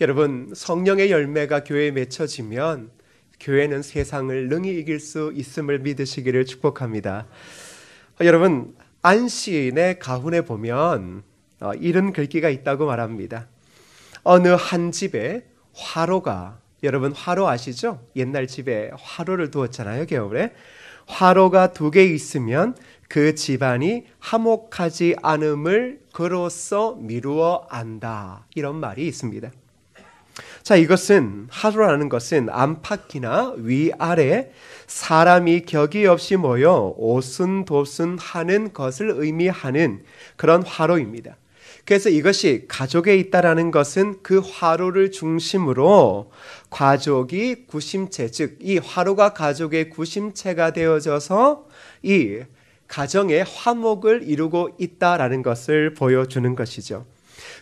여러분, 성령의 열매가 교회에 맺혀지면 교회는 세상을 능히 이길 수 있음을 믿으시기를 축복합니다. 여러분, 안시인의 가훈에 보면 이런 글귀가 있다고 말합니다. 어느 한 집에 화로가, 여러분 화로 아시죠? 옛날 집에 화로를 두었잖아요, 겨울에. 화로가 2개 있으면 그 집안이 화목하지 않음을 그로써 미루어 안다, 이런 말이 있습니다. 자, 이것은, 화로라는 것은 안팎이나 위아래 사람이 격이 없이 모여 오순도순하는 것을 의미하는 그런 화로입니다. 그래서 이것이 가족에 있다라는 것은 그 화로를 중심으로 가족이 구심체, 즉 이 화로가 가족의 구심체가 되어져서 이 가정의 화목을 이루고 있다라는 것을 보여주는 것이죠.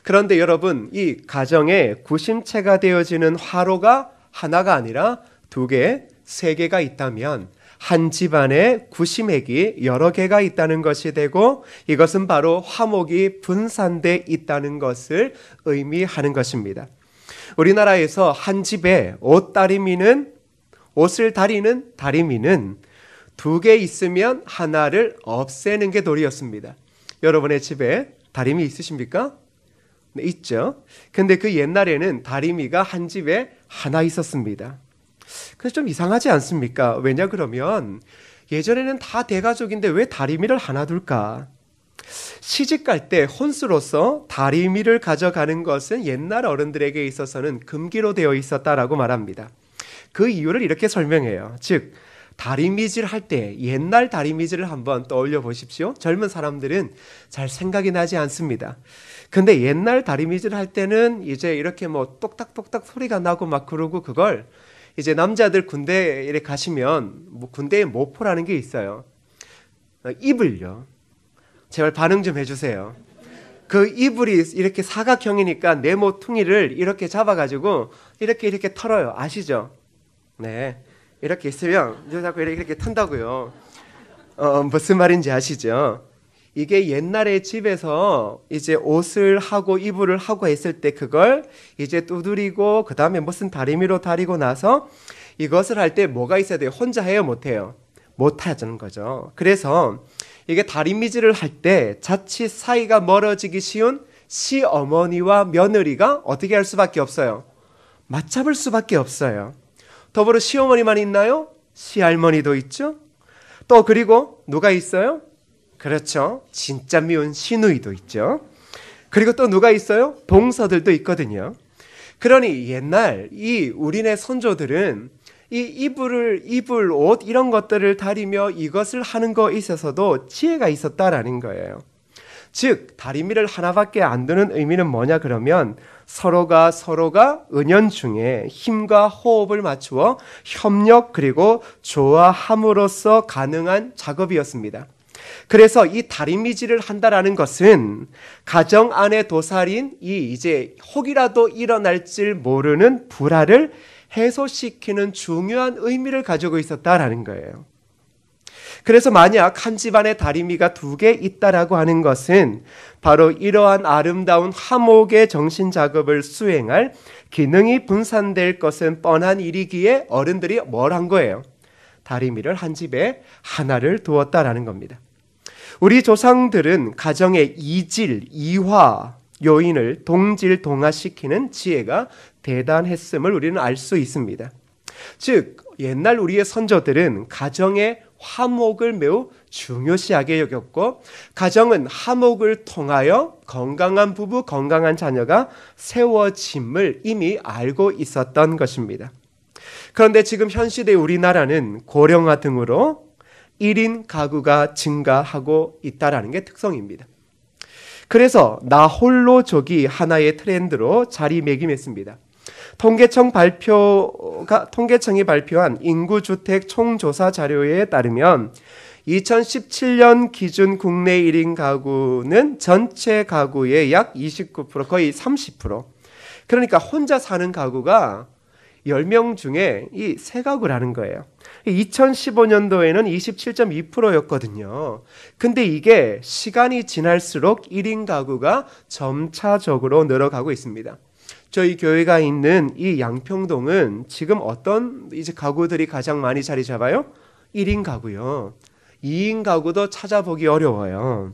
그런데 여러분, 이 가정의 구심체가 되어지는 화로가 하나가 아니라 2개, 3개가 있다면 한 집안에 구심액이 여러 개가 있다는 것이 되고, 이것은 바로 화목이 분산돼 있다는 것을 의미하는 것입니다. 우리나라에서 한 집에 옷을 다리는 다리미는 2개 있으면 하나를 없애는 게 도리였습니다. 여러분의 집에 다리미 있으십니까? 네, 있죠. 근데 그 옛날에는 다리미가 한 집에 하나 있었습니다. 그래서 좀 이상하지 않습니까? 왜냐 그러면 예전에는 다 대가족인데 왜 다리미를 하나 둘까? 시집갈 때 혼수로서 다리미를 가져가는 것은 옛날 어른들에게 있어서는 금기로 되어 있었다라고 말합니다. 그 이유를 이렇게 설명해요. 즉, 다리미질 할 때 옛날 다리미질을 한번 떠올려 보십시오. 젊은 사람들은 잘 생각이 나지 않습니다. 근데 옛날 다리미질 할 때는 이제 이렇게 뭐 똑딱똑딱 소리가 나고 막 그러고, 그걸 이제 남자들 군대에 가시면 군대에 모포라는 게 있어요. 이불요. 제발 반응 좀 해주세요. 그 이불이 이렇게 사각형이니까 네모퉁이를 이렇게 잡아가지고 이렇게 털어요. 아시죠? 네. 이렇게 있으면 자꾸 이렇게 턴다고요. 무슨 말인지 아시죠? 이게 옛날에 집에서 이제 옷을 하고 이불을 하고 했을 때 그걸 이제 두드리고 그 다음에 무슨 다리미로 다리고 나서 이것을 할 때 뭐가 있어야 돼요? 혼자 해요? 못해요? 못하는 거죠. 그래서 이게 다리미질을 할 때 자칫 사이가 멀어지기 쉬운 시어머니와 며느리가 어떻게 할 수밖에 없어요? 맞잡을 수밖에 없어요. 더불어 시어머니만 있나요? 시할머니도 있죠. 또 그리고 누가 있어요? 그렇죠. 진짜 미운 시누이도 있죠. 그리고 또 누가 있어요? 동서들도 있거든요. 그러니 옛날 이 우리네 선조들은 이 이불, 옷 이런 것들을 다리며 이것을 하는 거에 있어서도 지혜가 있었다라는 거예요. 즉, 다리미를 하나밖에 안 두는 의미는 뭐냐 그러면 서로가 은연중에 힘과 호흡을 맞추어 협력 그리고 조화함으로써 가능한 작업이었습니다. 그래서 이 다리미질을 한다라는 것은 가정 안에 도살인 이 이제 혹이라도 일어날 줄 모르는 불화를 해소시키는 중요한 의미를 가지고 있었다라는 거예요. 그래서 만약 한 집안에 다리미가 2개 있다라고 하는 것은 바로 이러한 아름다운 화목의 정신 작업을 수행할 기능이 분산될 것은 뻔한 일이기에 어른들이 뭘 한 거예요? 다리미를 한 집에 하나를 두었다라는 겁니다. 우리 조상들은 가정의 이질, 이화 요인을 동질, 동화시키는 지혜가 대단했음을 우리는 알 수 있습니다. 즉, 옛날 우리의 선조들은 가정의 화목을 매우 중요시하게 여겼고, 가정은 화목을 통하여 건강한 부부, 건강한 자녀가 세워짐을 이미 알고 있었던 것입니다. 그런데 지금 현 시대 우리나라는 고령화 등으로 1인 가구가 증가하고 있다는 게 특성입니다. 그래서 나 홀로족이 하나의 트렌드로 자리매김했습니다. 통계청이 발표한 인구주택 총조사 자료에 따르면 2017년 기준 국내 1인 가구는 전체 가구의 약 29%, 거의 30%. 그러니까 혼자 사는 가구가 10명 중에 이 3가구라는 거예요. 2015년도에는 27.2%였거든요. 근데 이게 시간이 지날수록 1인 가구가 점차적으로 늘어가고 있습니다. 저희 교회가 있는 이 양평동은 지금 어떤 이제 가구들이 가장 많이 자리 잡아요? 1인 가구요. 2인 가구도 찾아보기 어려워요.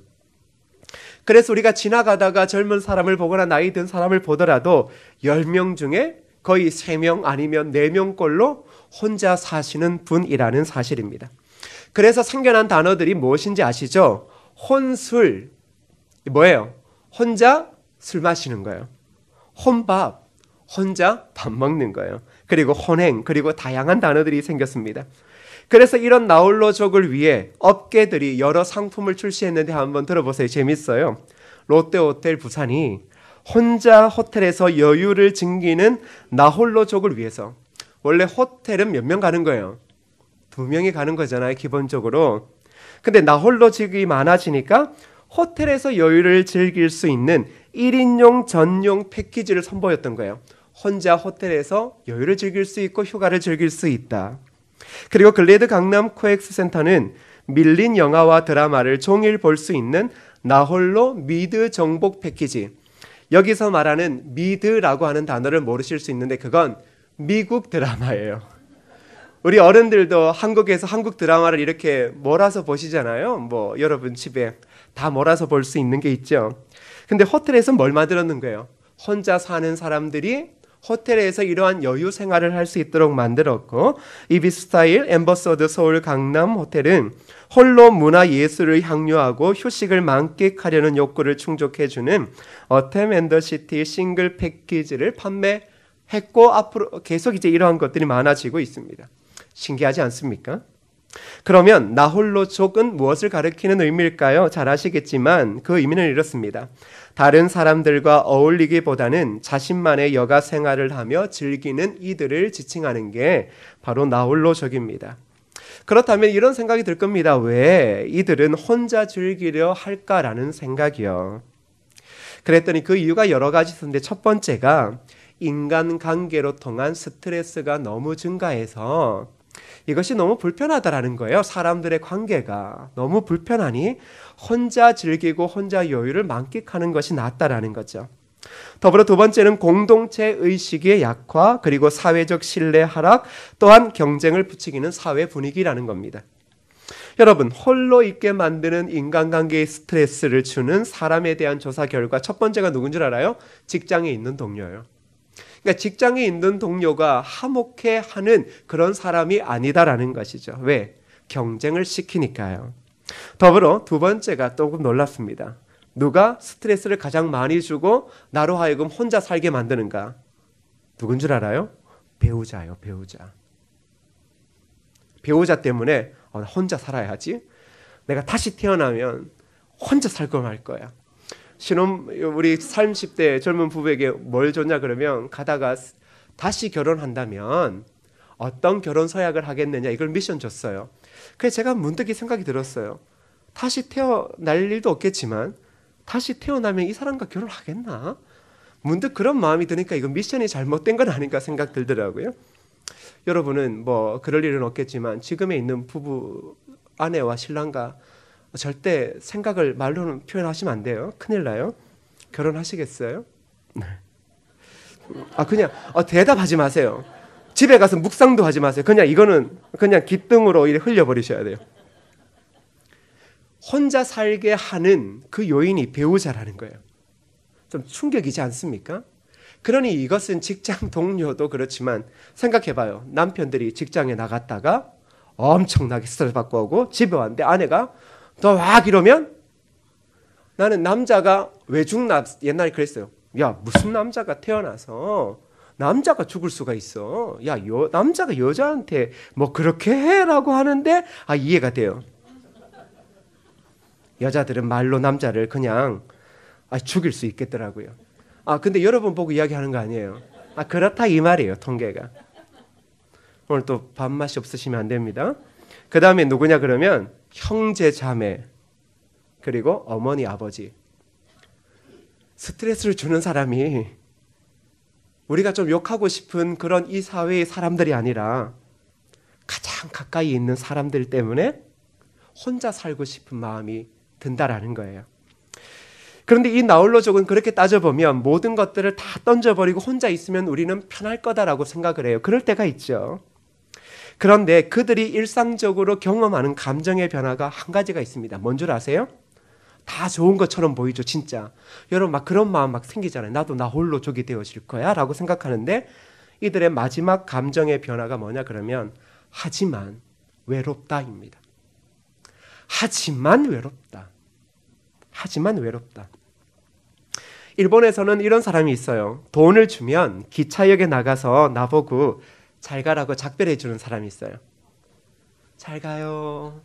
그래서 우리가 지나가다가 젊은 사람을 보거나 나이 든 사람을 보더라도 10명 중에 거의 3명 아니면 4명꼴로 혼자 사시는 분이라는 사실입니다. 그래서 생겨난 단어들이 무엇인지 아시죠? 혼술, 뭐예요? 혼자 술 마시는 거예요. 혼밥, 혼자 밥 먹는 거예요. 그리고 혼행, 그리고 다양한 단어들이 생겼습니다. 그래서 이런 나홀로족을 위해 업계들이 여러 상품을 출시했는데 한번 들어보세요. 재밌어요. 롯데호텔 부산이 혼자 호텔에서 여유를 즐기는 나홀로족을 위해서, 원래 호텔은 몇 명 가는 거예요? 2명이 가는 거잖아요, 기본적으로. 근데 나홀로족이 많아지니까 호텔에서 여유를 즐길 수 있는 1인용 전용 패키지를 선보였던 거예요. 혼자 호텔에서 여유를 즐길 수 있고 휴가를 즐길 수 있다. 그리고 글래드 강남 코엑스 센터는 밀린 영화와 드라마를 종일 볼 수 있는 나홀로 미드 정복 패키지. 여기서 말하는 미드라고 하는 단어를 모르실 수 있는데 그건 미국 드라마예요. 우리 어른들도 한국에서 한국 드라마를 이렇게 몰아서 보시잖아요. 뭐 여러분 집에 다 몰아서 볼 수 있는 게 있죠. 근데 호텔에서 뭘 만들었는 거예요? 혼자 사는 사람들이 호텔에서 이러한 여유 생활을 할 수 있도록 만들었고, 이비스타일 엠버서드 서울 강남 호텔은 홀로 문화 예술을 향유하고 휴식을 만끽하려는 욕구를 충족해주는 어템 앤더 시티 싱글 패키지를 판매했고 앞으로 계속 이제 이러한 것들이 많아지고 있습니다. 신기하지 않습니까? 그러면 나홀로족은 무엇을 가리키는 의미일까요? 잘 아시겠지만 그 의미는 이렇습니다. 다른 사람들과 어울리기보다는 자신만의 여가 생활을 하며 즐기는 이들을 지칭하는 게 바로 나홀로족입니다. 그렇다면 이런 생각이 들 겁니다. 왜 이들은 혼자 즐기려 할까라는 생각이요. 그랬더니 그 이유가 여러 가지 있었는데 첫 번째가 인간관계로 통한 스트레스가 너무 증가해서 이것이 너무 불편하다라는 거예요. 사람들의 관계가 너무 불편하니 혼자 즐기고 혼자 여유를 만끽하는 것이 낫다라는 거죠. 더불어 두 번째는 공동체 의식의 약화, 그리고 사회적 신뢰 하락, 또한 경쟁을 부추기는 사회 분위기라는 겁니다. 여러분, 홀로 있게 만드는 인간관계의 스트레스를 주는 사람에 대한 조사 결과 첫 번째가 누군 줄 알아요? 직장에 있는 동료예요. 그러니까 직장에 있는 동료가 화목해하는 그런 사람이 아니다라는 것이죠. 왜? 경쟁을 시키니까요. 더불어 두 번째가 조금 놀랍습니다. 누가 스트레스를 가장 많이 주고 나로 하여금 혼자 살게 만드는가? 누군 줄 알아요? 배우자예요. 배우자. 배우자 때문에 혼자 살아야지. 내가 다시 태어나면 혼자 살고 말 거야. 우리 30대 젊은 부부에게 뭘 줬냐 그러면 가다가 다시 결혼한다면 어떤 결혼 서약을 하겠느냐 이걸 미션 줬어요. 그래서 제가 문득 이 생각이 들었어요. 다시 태어날 일도 없겠지만 다시 태어나면 이 사람과 결혼하겠나? 문득 그런 마음이 드니까 이거 미션이 잘못된 건 아닌가 생각 들더라고요. 여러분은 뭐 그럴 일은 없겠지만 지금에 있는 부부 아내와 신랑과 절대 생각을 말로는 표현하시면 안 돼요. 큰일 나요. 결혼하시겠어요? 네. 그냥 대답하지 마세요. 집에 가서 묵상도 하지 마세요. 그냥 이거는 그냥 기등으로 이렇게 흘려버리셔야 돼요. 혼자 살게 하는 그 요인이 배우자라는 거예요. 좀 충격이지 않습니까? 그러니 이것은 직장 동료도 그렇지만 생각해봐요. 남편들이 직장에 나갔다가 엄청나게 스트레스 받고 오고 집에 왔는데 아내가 너 막 이러면 나는 남자가 외중남 옛날에 그랬어요. 야 무슨 남자가 태어나서 남자가 죽을 수가 있어. 야 남자가 여자한테 뭐 그렇게 해라고 하는데 이해가 돼요. 여자들은 말로 남자를 그냥 죽일 수 있겠더라고요. 근데 여러분 보고 이야기하는 거 아니에요. 그렇다 이 말이에요. 통계가. 오늘 또 밥맛이 없으시면 안 됩니다. 그 다음에 누구냐 그러면 형제 자매 그리고 어머니 아버지. 스트레스를 주는 사람이 우리가 좀 욕하고 싶은 그런 이 사회의 사람들이 아니라 가장 가까이 있는 사람들 때문에 혼자 살고 싶은 마음이 든다라는 거예요. 그런데 이 나홀로족은 그렇게 따져보면 모든 것들을 다 던져버리고 혼자 있으면 우리는 편할 거다라고 생각을 해요. 그럴 때가 있죠. 그런데 그들이 일상적으로 경험하는 감정의 변화가 한 가지가 있습니다. 뭔 줄 아세요? 다 좋은 것처럼 보이죠, 진짜. 여러분 막 그런 마음 막 생기잖아요. 나도 나 홀로족이 되어질 거야 라고 생각하는데 이들의 마지막 감정의 변화가 뭐냐 그러면 하지만 외롭다입니다. 하지만 외롭다. 하지만 외롭다. 일본에서는 이런 사람이 있어요. 돈을 주면 기차역에 나가서 나보고 잘 가라고 작별해 주는 사람이 있어요. 잘 가요.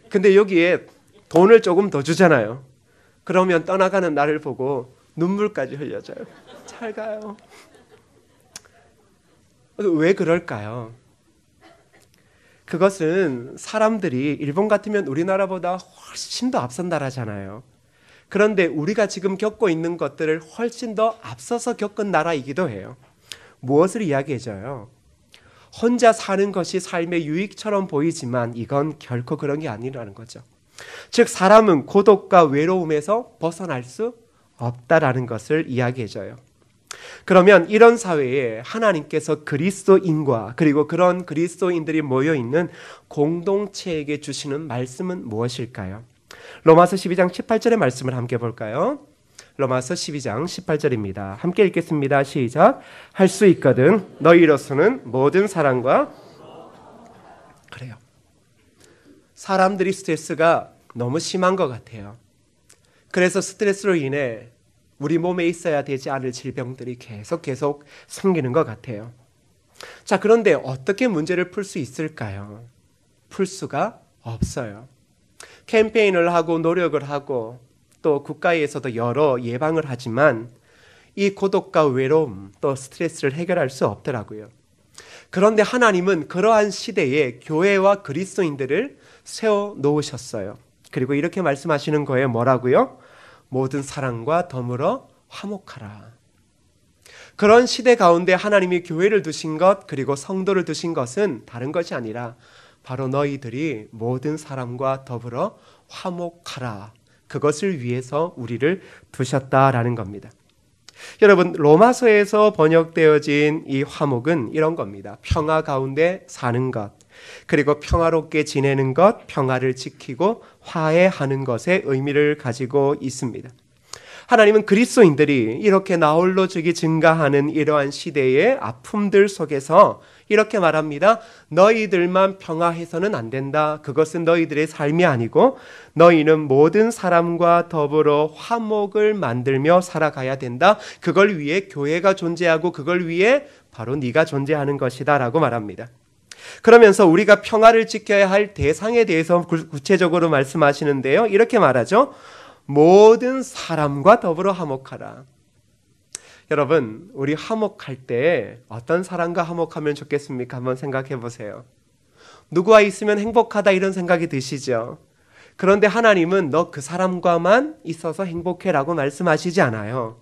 근데 여기에 돈을 조금 더 주잖아요. 그러면 떠나가는 나를 보고 눈물까지 흘려져요. 잘 가요. 왜 그럴까요? 그것은 사람들이 일본 같으면 우리나라보다 훨씬 더 앞선 나라잖아요. 그런데 우리가 지금 겪고 있는 것들을 훨씬 더 앞서서 겪은 나라이기도 해요. 무엇을 이야기해줘요? 혼자 사는 것이 삶의 유익처럼 보이지만 이건 결코 그런 게 아니라는 거죠. 즉 사람은 고독과 외로움에서 벗어날 수 없다라는 것을 이야기해줘요. 그러면 이런 사회에 하나님께서 그리스도인과 그리고 그런 그리스도인들이 모여있는 공동체에게 주시는 말씀은 무엇일까요? 로마서 12장 18절의 말씀을 함께 볼까요? 로마서 12장 18절입니다. 함께 읽겠습니다. 시작. 할 수 있거든 너희로서는 모든 사람과 그래요. 사람들이 스트레스가 너무 심한 것 같아요. 그래서 스트레스로 인해 우리 몸에 있어야 되지 않을 질병들이 계속 생기는 것 같아요. 자, 그런데 어떻게 문제를 풀 수 있을까요? 풀 수가 없어요. 캠페인을 하고 노력을 하고 또 국가에서도 여러 예방을 하지만 이 고독과 외로움 또 스트레스를 해결할 수 없더라고요. 그런데 하나님은 그러한 시대에 교회와 그리스도인들을 세워 놓으셨어요. 그리고 이렇게 말씀하시는 거예요. 뭐라고요? 모든 사람과 더불어 화목하라. 그런 시대 가운데 하나님이 교회를 두신 것 그리고 성도를 두신 것은 다른 것이 아니라 바로 너희들이 모든 사람과 더불어 화목하라. 그것을 위해서 우리를 두셨다라는 겁니다. 여러분 로마서에서 번역되어진 이 화목은 이런 겁니다. 평화 가운데 사는 것 그리고 평화롭게 지내는 것, 평화를 지키고 화해하는 것의 의미를 가지고 있습니다. 하나님은 그리스도인들이 이렇게 나홀로족이 증가하는 이러한 시대의 아픔들 속에서 이렇게 말합니다. 너희들만 평화해서는 안 된다. 그것은 너희들의 삶이 아니고 너희는 모든 사람과 더불어 화목을 만들며 살아가야 된다. 그걸 위해 교회가 존재하고 그걸 위해 바로 네가 존재하는 것이다 라고 말합니다. 그러면서 우리가 평화를 지켜야 할 대상에 대해서 구체적으로 말씀하시는데요. 이렇게 말하죠. 모든 사람과 더불어 화목하라. 여러분, 우리 화목할 때 어떤 사람과 화목하면 좋겠습니까? 한번 생각해 보세요. 누구와 있으면 행복하다 이런 생각이 드시죠? 그런데 하나님은 너 그 사람과만 있어서 행복해라고 말씀하시지 않아요.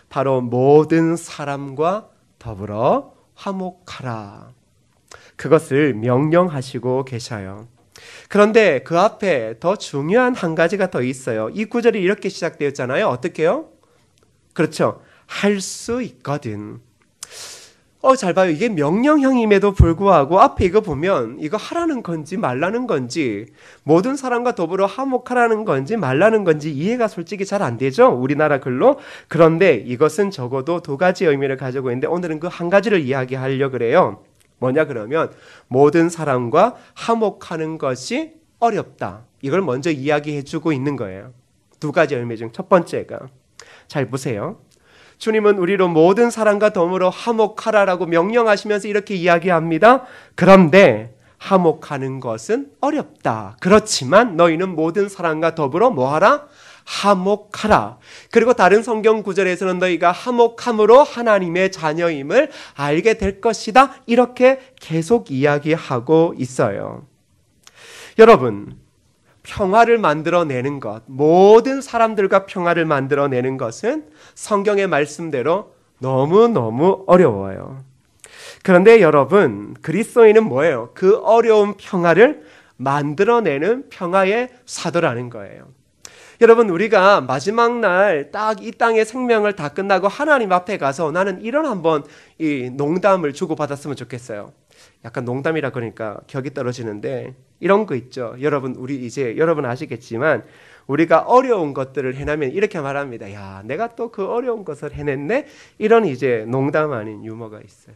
바로 모든 사람과 더불어 화목하라. 그것을 명령하시고 계셔요. 그런데 그 앞에 더 중요한 한 가지가 더 있어요. 이 구절이 이렇게 시작되었잖아요. 어떻게 해요? 그렇죠. 할 수 있거든. 잘 봐요. 이게 명령형임에도 불구하고 앞에 이거 보면 이거 하라는 건지 말라는 건지 모든 사람과 더불어 화목하라는 건지 말라는 건지 이해가 솔직히 잘 안 되죠. 우리나라 글로. 그런데 이것은 적어도 두 가지 의미를 가지고 있는데 오늘은 그 한 가지를 이야기하려고 그래요. 뭐냐 그러면 모든 사람과 화목하는 것이 어렵다. 이걸 먼저 이야기해주고 있는 거예요. 두 가지 의미 중 첫 번째가 잘 보세요. 주님은 우리로 모든 사람과 더불어 화목하라라고 명령하시면서 이렇게 이야기합니다. 그런데 화목하는 것은 어렵다. 그렇지만 너희는 모든 사람과 더불어 뭐하라? 화목하라. 그리고 다른 성경 구절에서는 너희가 화목함으로 하나님의 자녀임을 알게 될 것이다. 이렇게 계속 이야기하고 있어요. 여러분, 평화를 만들어내는 것, 모든 사람들과 평화를 만들어내는 것은 성경의 말씀대로 너무너무 어려워요. 그런데 여러분, 그리스도인은 뭐예요? 그 어려운 평화를 만들어내는 평화의 사도라는 거예요. 여러분, 우리가 마지막 날 딱 이 땅의 생명을 다 끝나고 하나님 앞에 가서 나는 이런 한번 이 농담을 주고받았으면 좋겠어요. 약간 농담이라 그러니까 격이 떨어지는데 이런 거 있죠. 여러분, 우리 이제 여러분 아시겠지만 우리가 어려운 것들을 해내면 이렇게 말합니다. 야, 내가 또 그 어려운 것을 해냈네. 이런 이제 농담 아닌 유머가 있어요.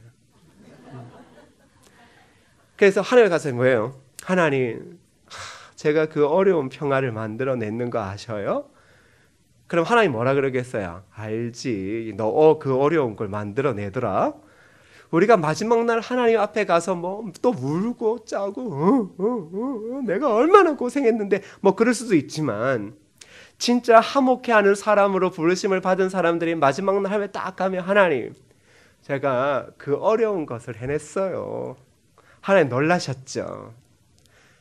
그래서 하나님 가서 뭐예요? 하나님, 제가 그 어려운 평화를 만들어냈는 거 아셔요? 그럼 하나님 뭐라 그러겠어요? 알지. 너 그 어려운 걸 만들어내더라. 우리가 마지막 날 하나님 앞에 가서 뭐 또 울고 짜고 내가 얼마나 고생했는데 뭐 그럴 수도 있지만 진짜 화목해하는 사람으로 부르심을 받은 사람들이 마지막 날 하면 딱 가면 하나님, 제가 그 어려운 것을 해냈어요. 하나님 놀라셨죠.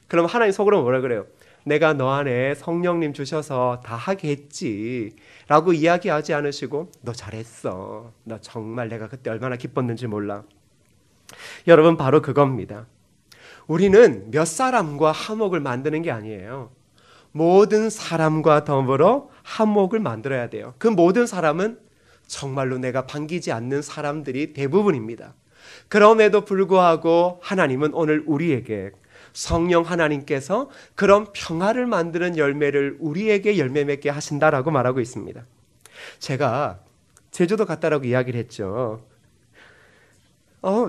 그럼 하나님 속으로 뭐라 그래요? 내가 너 안에 성령님 주셔서 다 하게 했지 라고 이야기하지 않으시고 너 잘했어. 너 정말 내가 그때 얼마나 기뻤는지 몰라. 여러분, 바로 그겁니다. 우리는 몇 사람과 화목을 만드는 게 아니에요. 모든 사람과 더불어 화목을 만들어야 돼요. 그 모든 사람은 정말로 내가 반기지 않는 사람들이 대부분입니다. 그럼에도 불구하고 하나님은 오늘 우리에게 성령 하나님께서 그런 평화를 만드는 열매를 우리에게 열매 맺게 하신다라고 말하고 있습니다. 제가 제주도 갔다라고 이야기를 했죠.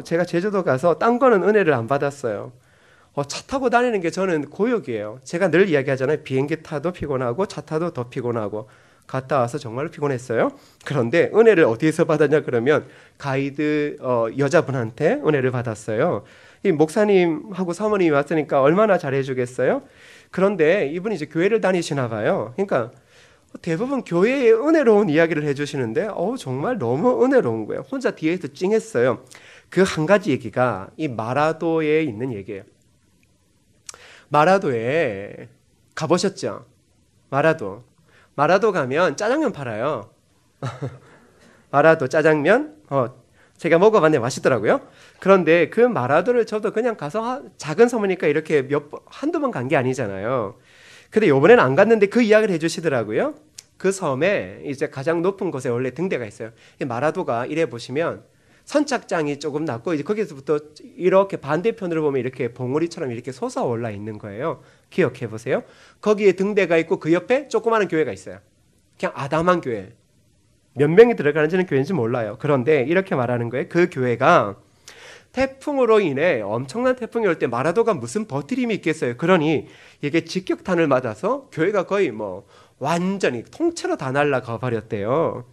제가 제주도 가서 딴 거는 은혜를 안 받았어요. 차 타고 다니는 게 저는 고역이에요. 제가 늘 이야기하잖아요. 비행기 타도 피곤하고 차 타도 더 피곤하고. 갔다 와서 정말로 피곤했어요. 그런데 은혜를 어디에서 받았냐 그러면 가이드 여자분한테 은혜를 받았어요. 이 목사님하고 사모님이 왔으니까 얼마나 잘해주겠어요? 그런데 이분이 이제 교회를 다니시나 봐요. 그러니까 대부분 교회의 은혜로운 이야기를 해주시는데 정말 너무 은혜로운 거예요. 혼자 뒤에서 찡했어요. 그 한 가지 얘기가 이 마라도에 있는 얘기예요. 마라도에 가보셨죠? 마라도 가면 짜장면 팔아요. 마라도 짜장면 제가 먹어봤는데 맛있더라고요. 그런데 그 마라도를 저도 그냥 가서 작은 섬이니까 이렇게 한두 번 간 게 아니잖아요. 근데 이번에는 안 갔는데 그 이야기를 해주시더라고요. 그 섬에 이제 가장 높은 곳에 원래 등대가 있어요. 이 마라도가 이래 보시면 선착장이 조금 낮고 이제 거기서부터 이렇게 반대편으로 보면 이렇게 봉우리처럼 이렇게 솟아올라 있는 거예요. 기억해 보세요. 거기에 등대가 있고 그 옆에 조그마한 교회가 있어요. 그냥 아담한 교회. 몇 명이 들어가는지는 교회인지 몰라요. 그런데 이렇게 말하는 거예요. 그 교회가 태풍으로 인해 엄청난 태풍이 올 때 마라도가 무슨 버티림이 있겠어요. 그러니 이게 직격탄을 맞아서 교회가 거의 뭐 완전히 통째로 다 날아가 버렸대요.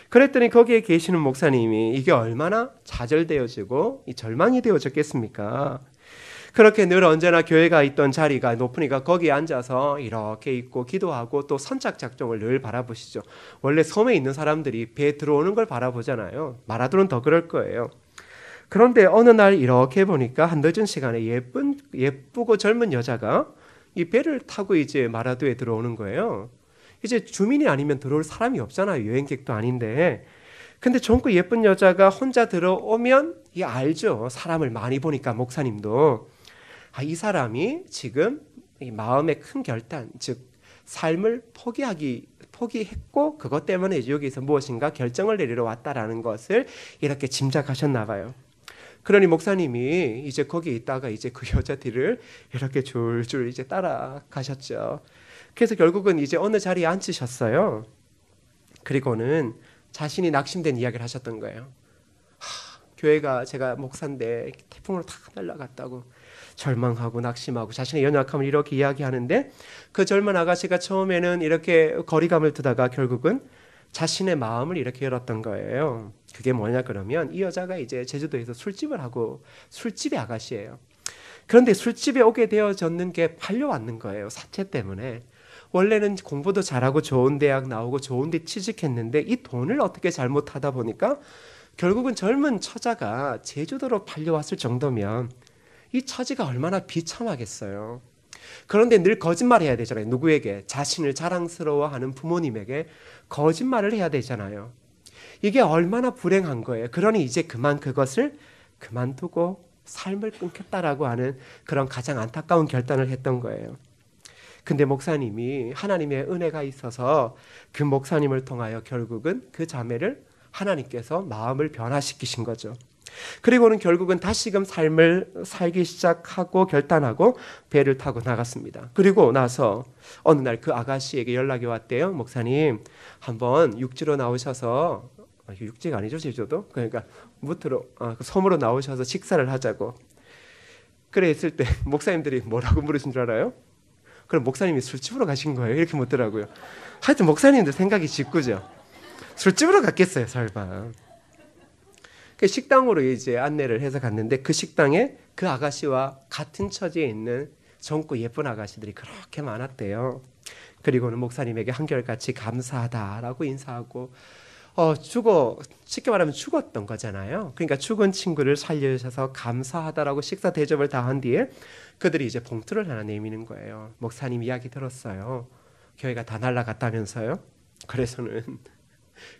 그랬더니 거기에 계시는 목사님이 이게 얼마나 좌절되어지고 절망이 되어졌겠습니까? 그렇게 늘 언제나 교회가 있던 자리가 높으니까 거기에 앉아서 이렇게 있고 기도하고 또 선착작종을 늘 바라보시죠. 원래 섬에 있는 사람들이 배 들어오는 걸 바라보잖아요. 마라도는 더 그럴 거예요. 그런데 어느 날 이렇게 보니까 한 늦은 시간에 예쁘고 젊은 여자가 이 배를 타고 이제 마라도에 들어오는 거예요. 이제 주민이 아니면 들어올 사람이 없잖아요. 여행객도 아닌데. 근데 젊고 예쁜 여자가 혼자 들어오면 이 알죠. 사람을 많이 보니까 목사님도 이 사람이 지금 이 마음의 큰 결단, 즉 삶을 포기했고 그것 때문에 여기서 무엇인가 결정을 내리러 왔다라는 것을 이렇게 짐작하셨나 봐요. 그러니 목사님이 이제 거기 있다가 이제 그 여자 뒤를 이렇게 줄줄 이제 따라가셨죠. 그래서 결국은 이제 어느 자리에 앉으셨어요. 그리고는 자신이 낙심된 이야기를 하셨던 거예요. 교회가 제가 목사인데 태풍으로 다 날아갔다고 절망하고 낙심하고 자신의 연약함을 이렇게 이야기하는데 그 젊은 아가씨가 처음에는 이렇게 거리감을 두다가 결국은 자신의 마음을 이렇게 열었던 거예요. 그게 뭐냐 그러면 이 여자가 이제 제주도에서 술집을 하고 술집의 아가씨예요. 그런데 술집에 오게 되어졌는 게 팔려왔는 거예요. 사채 때문에. 원래는 공부도 잘하고 좋은 대학 나오고 좋은 데 취직했는데 이 돈을 어떻게 잘못하다 보니까 결국은 젊은 처자가 제주도로 팔려왔을 정도면 이 처지가 얼마나 비참하겠어요. 그런데 늘 거짓말해야 되잖아요. 누구에게? 자신을 자랑스러워하는 부모님에게 거짓말을 해야 되잖아요. 이게 얼마나 불행한 거예요. 그러니 이제 그것을 그만두고 삶을 끊겠다라고 하는 그런 가장 안타까운 결단을 했던 거예요. 근데 목사님이 하나님의 은혜가 있어서 그 목사님을 통하여 결국은 그 자매를 하나님께서 마음을 변화시키신 거죠. 그리고는 결국은 다시금 삶을 살기 시작하고 결단하고 배를 타고 나갔습니다. 그리고 나서 어느 날 그 아가씨에게 연락이 왔대요. 목사님, 한번 육지로 나오셔서, 육지가 아니죠 제주도, 그러니까 무트로 섬으로 나오셔서 식사를 하자고. 그래 했을 때 목사님들이 뭐라고 물으신 줄 알아요? 그럼 목사님이 술집으로 가신 거예요? 이렇게 묻더라고요. 하여튼 목사님들 생각이 짙구죠. 술집으로 갔겠어요 설마. 그 식당으로 이제 안내를 해서 갔는데 그 식당에 그 아가씨와 같은 처지에 있는 젊고 예쁜 아가씨들이 그렇게 많았대요. 그리고는 목사님에게 한결같이 감사하다라고 인사하고 쉽게 말하면 죽었던 거잖아요. 그러니까 죽은 친구를 살려주셔서 감사하다라고 식사 대접을 다 한 뒤에 그들이 이제 봉투를 하나 내미는 거예요. 목사님 이야기 들었어요. 교회가 다 날아갔다면서요. 그래서는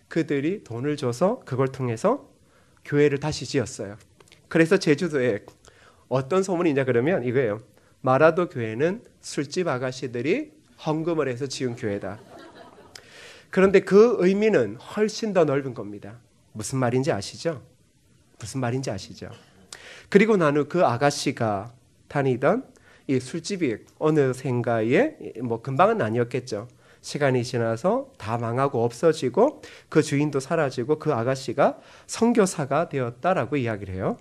그들이 돈을 줘서 그걸 통해서 교회를 다시 지었어요. 그래서 제주도에 어떤 소문이 있냐 그러면 이거예요. 마라도 교회는 술집 아가씨들이 헌금을 해서 지은 교회다. 그런데 그 의미는 훨씬 더 넓은 겁니다. 무슨 말인지 아시죠? 그리고 난 후 그 아가씨가 다니던 이 술집이 어느샌가에 금방은 아니었겠죠. 시간이 지나서 다 망하고 없어지고 그 주인도 사라지고 그 아가씨가 선교사가 되었다라고 이야기를 해요.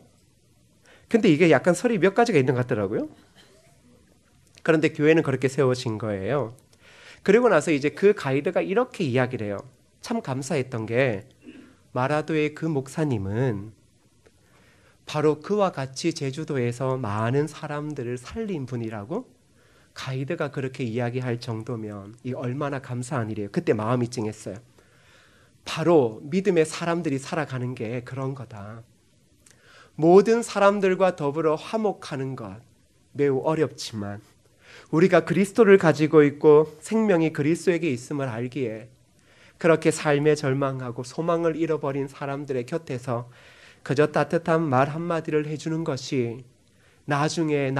근데 이게 약간 설이 몇 가지가 있는 것 같더라고요. 그런데 교회는 그렇게 세워진 거예요. 그리고 나서 이제 그 가이드가 이렇게 이야기를 해요. 참 감사했던 게 마라도의 그 목사님은 바로 그와 같이 제주도에서 많은 사람들을 살린 분이라고 가이드가 그렇게 이야기할 정도면 이 얼마나 감사한 일이에요. 그때 마음이 찡했어요. 바로 믿음의 사람들이 살아가는 게 그런 거다. 모든 사람들과 더불어 화목하는 것 매우 어렵지만 우리가 그리스도를 가지고 있고 생명이 그리스도에게 있음을 알기에 그렇게 삶에 절망하고 소망을 잃어버린 사람들의 곁에서 그저 따뜻한 말 한마디를 해주는 것이 나중에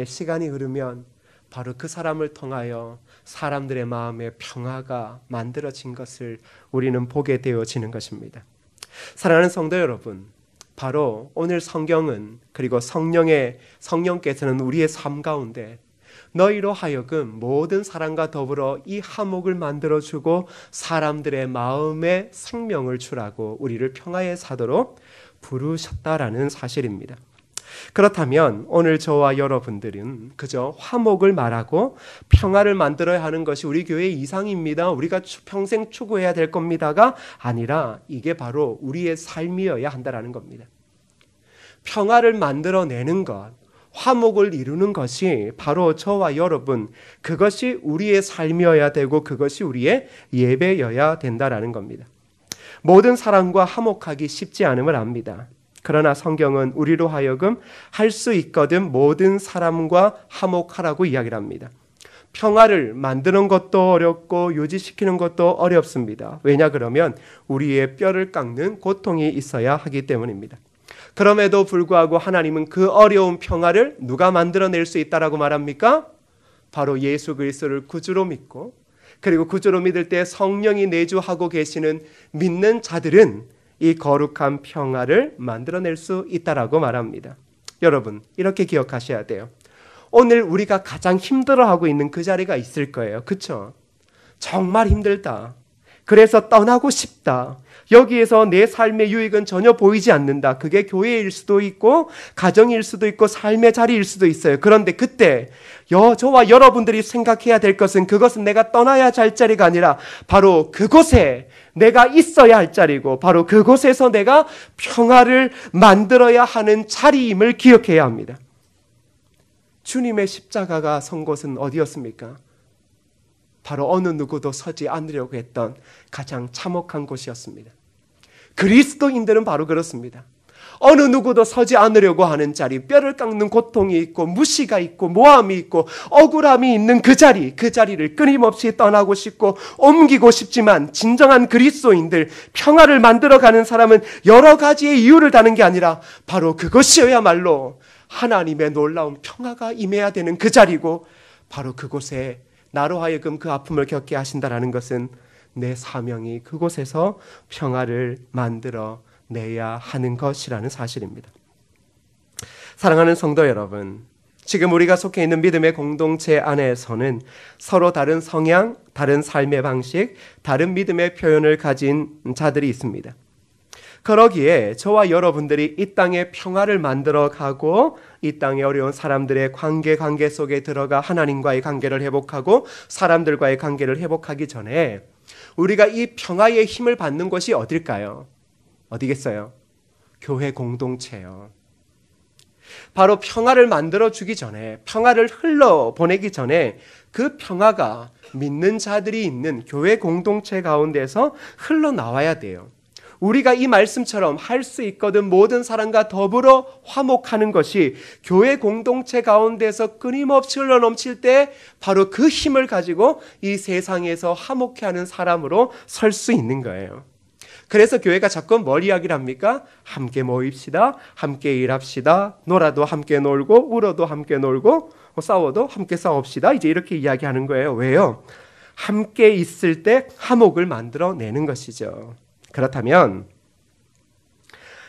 시간이 흐르면 바로 그 사람을 통하여 사람들의 마음에 평화가 만들어진 것을 우리는 보게 되어지는 것입니다. 사랑하는 성도 여러분, 바로 오늘 성경은 그리고 성령께서는 우리의 삶 가운데 너희로 하여금 모든 사람과 더불어 이 화목을 만들어주고 사람들의 마음에 생명을 주라고 우리를 평화의 사도로 부르셨다라는 사실입니다. 그렇다면 오늘 저와 여러분들은 그저 화목을 말하고 평화를 만들어야 하는 것이 우리 교회의 이상입니다. 우리가 평생 추구해야 될 겁니다가 아니라 이게 바로 우리의 삶이어야 한다는 겁니다. 평화를 만들어내는 것, 화목을 이루는 것이 바로 저와 여러분, 그것이 우리의 삶이어야 되고 그것이 우리의 예배여야 된다는 겁니다. 모든 사람과 화목하기 쉽지 않음을 압니다. 그러나 성경은 우리로 하여금 할 수 있거든 모든 사람과 화목하라고 이야기를 합니다. 평화를 만드는 것도 어렵고 유지시키는 것도 어렵습니다. 왜냐 그러면 우리의 뼈를 깎는 고통이 있어야 하기 때문입니다. 그럼에도 불구하고 하나님은 그 어려운 평화를 누가 만들어낼 수 있다라고 말합니까? 바로 예수 그리스도를 구주로 믿고 그리고 구주로 믿을 때 성령이 내주하고 계시는 믿는 자들은 이 거룩한 평화를 만들어낼 수 있다라고 말합니다. 여러분, 이렇게 기억하셔야 돼요. 오늘 우리가 가장 힘들어하고 있는 그 자리가 있을 거예요. 그렇죠? 정말 힘들다. 그래서 떠나고 싶다. 여기에서 내 삶의 유익은 전혀 보이지 않는다. 그게 교회일 수도 있고 가정일 수도 있고 삶의 자리일 수도 있어요. 그런데 그때 저와 여러분들이 생각해야 될 것은 그것은 내가 떠나야 할 자리가 아니라 바로 그곳에 내가 있어야 할 자리고 바로 그곳에서 내가 평화를 만들어야 하는 자리임을 기억해야 합니다. 주님의 십자가가 선 곳은 어디였습니까? 바로 어느 누구도 서지 않으려고 했던 가장 참혹한 곳이었습니다. 그리스도인들은 바로 그렇습니다. 어느 누구도 서지 않으려고 하는 자리, 뼈를 깎는 고통이 있고 무시가 있고 모함이 있고 억울함이 있는 그 자리를 끊임없이 떠나고 싶고 옮기고 싶지만 진정한 그리스도인들, 평화를 만들어가는 사람은 여러 가지의 이유를 다는 게 아니라 바로 그것이어야말로 하나님의 놀라운 평화가 임해야 되는 그 자리고 바로 그곳에 나로 하여금 그 아픔을 겪게 하신다라는 것은 내 사명이 그곳에서 평화를 만들어 내야 하는 것이라는 사실입니다. 사랑하는 성도 여러분, 지금 우리가 속해 있는 믿음의 공동체 안에서는 서로 다른 성향, 다른 삶의 방식, 다른 믿음의 표현을 가진 자들이 있습니다. 그러기에 저와 여러분들이 이 땅에 평화를 만들어 가고 이 땅에 어려운 사람들의 관계 속에 들어가 하나님과의 관계를 회복하고 사람들과의 관계를 회복하기 전에 우리가 이 평화의 힘을 받는 곳이 어딜까요? 어디겠어요? 교회 공동체요. 바로 평화를 만들어주기 전에, 평화를 흘러보내기 전에 그 평화가 믿는 자들이 있는 교회 공동체 가운데서 흘러나와야 돼요. 우리가 이 말씀처럼 할 수 있거든 모든 사람과 더불어 화목하는 것이 교회 공동체 가운데서 끊임없이 흘러넘칠 때 바로 그 힘을 가지고 이 세상에서 화목해 하는 사람으로 설 수 있는 거예요. 그래서 교회가 자꾸 뭘 이야기를 합니까? 함께 모입시다, 함께 일합시다, 놀아도 함께 놀고 울어도 함께 놀고 싸워도 함께 싸웁시다. 이제 이렇게 이야기하는 거예요. 왜요? 함께 있을 때 화목을 만들어내는 것이죠. 그렇다면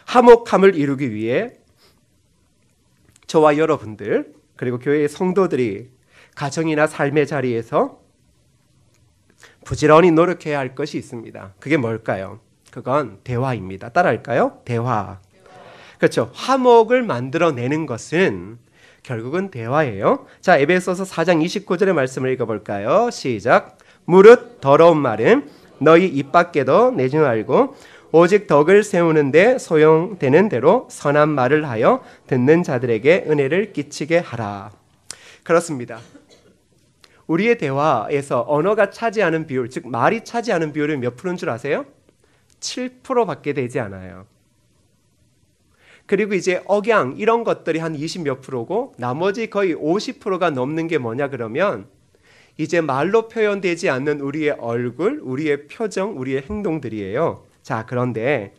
화목함을 이루기 위해 저와 여러분들 그리고 교회의 성도들이 가정이나 삶의 자리에서 부지런히 노력해야 할 것이 있습니다. 그게 뭘까요? 그건 대화입니다. 따라할까요? 대화. 그렇죠. 화목을 만들어내는 것은 결국은 대화예요. 자, 에베소서 4장 29절의 말씀을 읽어볼까요? 시작. 무릇 더러운 말은 너희 입 밖에도 내지 말고 오직 덕을 세우는데 소용되는 대로 선한 말을 하여 듣는 자들에게 은혜를 끼치게 하라. 그렇습니다. 우리의 대화에서 언어가 차지하는 비율, 즉 말이 차지하는 비율은 몇 프로인 줄 아세요? 7%밖에 되지 않아요. 그리고 이제 억양 이런 것들이 한 20 몇 프로고 나머지 거의 50%가 넘는 게 뭐냐 그러면 이제 말로 표현되지 않는 우리의 얼굴, 우리의 표정, 우리의 행동들이에요. 자, 그런데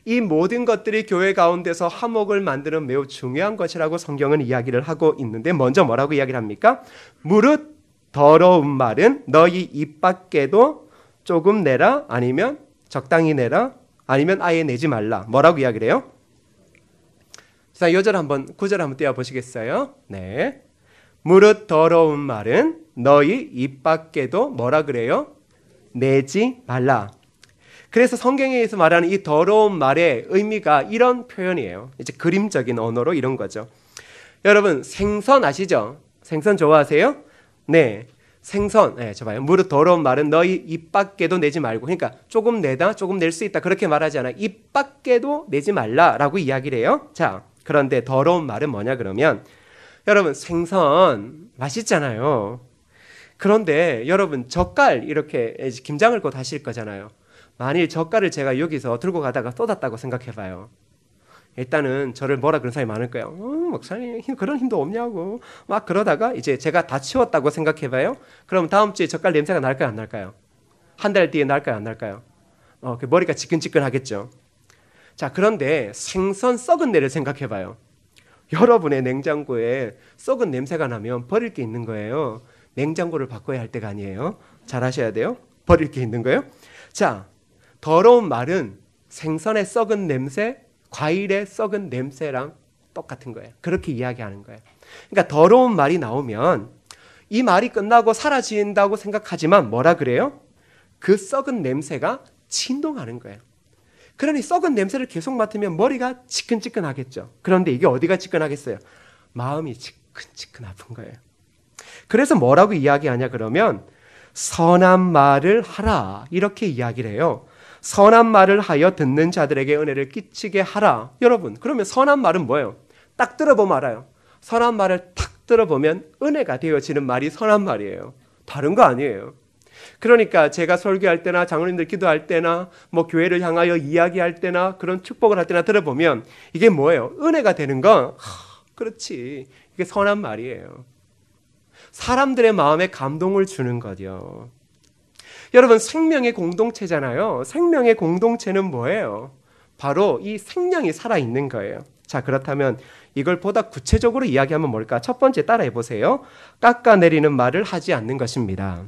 이 모든 것들이 교회 가운데서 화목을 만드는 매우 중요한 것이라고 성경은 이야기를 하고 있는데 먼저 뭐라고 이야기를 합니까? 무릇 더러운 말은 너희 입 밖에도 조금 내라, 아니면 적당히 내라, 아니면 아예 내지 말라. 뭐라고 이야기를 해요? 자, 9절 한번 띄워보시겠어요? 네. 무릇 더러운 말은 너희 입 밖에도 뭐라 그래요? 내지 말라. 그래서 성경에서 말하는 이 더러운 말의 의미가 이런 표현이에요. 이제 그림적인 언어로 이런 거죠. 여러분, 생선 아시죠? 생선 좋아하세요? 네. 생선, 네, 저 봐요. 무릇 더러운 말은 너희 입 밖에도 내지 말고. 그러니까 조금 내다, 조금 낼 수 있다. 그렇게 말하지 않아요. 입 밖에도 내지 말라라고 이야기를 해요. 자, 그런데 더러운 말은 뭐냐 그러면 여러분, 생선 맛있잖아요. 그런데 여러분, 젓갈 이렇게 김장을 곧 하실 거잖아요. 만일 젓갈을 제가 여기서 들고 가다가 쏟았다고 생각해봐요. 일단은 저를 뭐라 그런 사람이 많을 거예요. 목사님 그런 힘도 없냐고 막 그러다가 이제 제가 다 치웠다고 생각해봐요. 그럼 다음 주에 젓갈 냄새가 날까요 안 날까요? 한 달 뒤에 날까요 안 날까요? 그 머리가 지끈지끈하겠죠. 자, 그런데 생선 썩은 내를 생각해봐요. 여러분의 냉장고에 썩은 냄새가 나면 버릴 게 있는 거예요. 냉장고를 바꿔야 할 때가 아니에요. 잘 하셔야 돼요. 버릴 게 있는 거예요. 자, 더러운 말은 생선의 썩은 냄새, 과일의 썩은 냄새랑 똑같은 거예요. 그렇게 이야기하는 거예요. 그러니까 더러운 말이 나오면 이 말이 끝나고 사라진다고 생각하지만 뭐라 그래요? 그 썩은 냄새가 진동하는 거예요. 그러니 썩은 냄새를 계속 맡으면 머리가 지끈지끈하겠죠. 그런데 이게 어디가 지끈하겠어요? 마음이 지끈지끈 아픈 거예요. 그래서 뭐라고 이야기하냐 그러면 선한 말을 하라 이렇게 이야기를 해요. 선한 말을 하여 듣는 자들에게 은혜를 끼치게 하라. 여러분, 그러면 선한 말은 뭐예요? 딱 들어보면 알아요. 선한 말을 탁 들어보면 은혜가 되어지는 말이 선한 말이에요. 다른 거 아니에요. 그러니까 제가 설교할 때나 장로님들 기도할 때나 뭐 교회를 향하여 이야기할 때나 그런 축복을 할 때나 들어보면 이게 뭐예요? 은혜가 되는 건 그렇지. 이게 선한 말이에요. 사람들의 마음에 감동을 주는 거죠. 여러분, 생명의 공동체잖아요. 생명의 공동체는 뭐예요? 바로 이 생명이 살아있는 거예요. 자, 그렇다면 이걸 보다 구체적으로 이야기하면 뭘까? 첫 번째 따라해 보세요. 깎아내리는 말을 하지 않는 것입니다.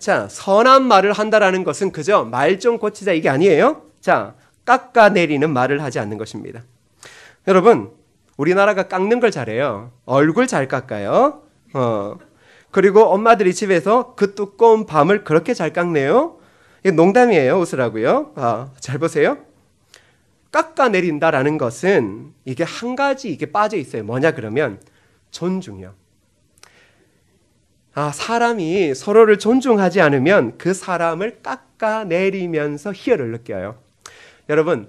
자, 선한 말을 한다라는 것은 그저 말 좀 고치자 이게 아니에요. 자, 깎아내리는 말을 하지 않는 것입니다. 여러분, 우리나라가 깎는 걸 잘해요. 얼굴 잘 깎아요. 그리고 엄마들이 집에서 그 두꺼운 밤을 그렇게 잘 깎네요. 이게 농담이에요. 웃으라고요. 잘 보세요. 깎아내린다라는 것은 이게 한 가지 이게 빠져 있어요. 뭐냐 그러면 존중이요. 사람이 서로를 존중하지 않으면 그 사람을 깎아내리면서 희열을 느껴요. 여러분,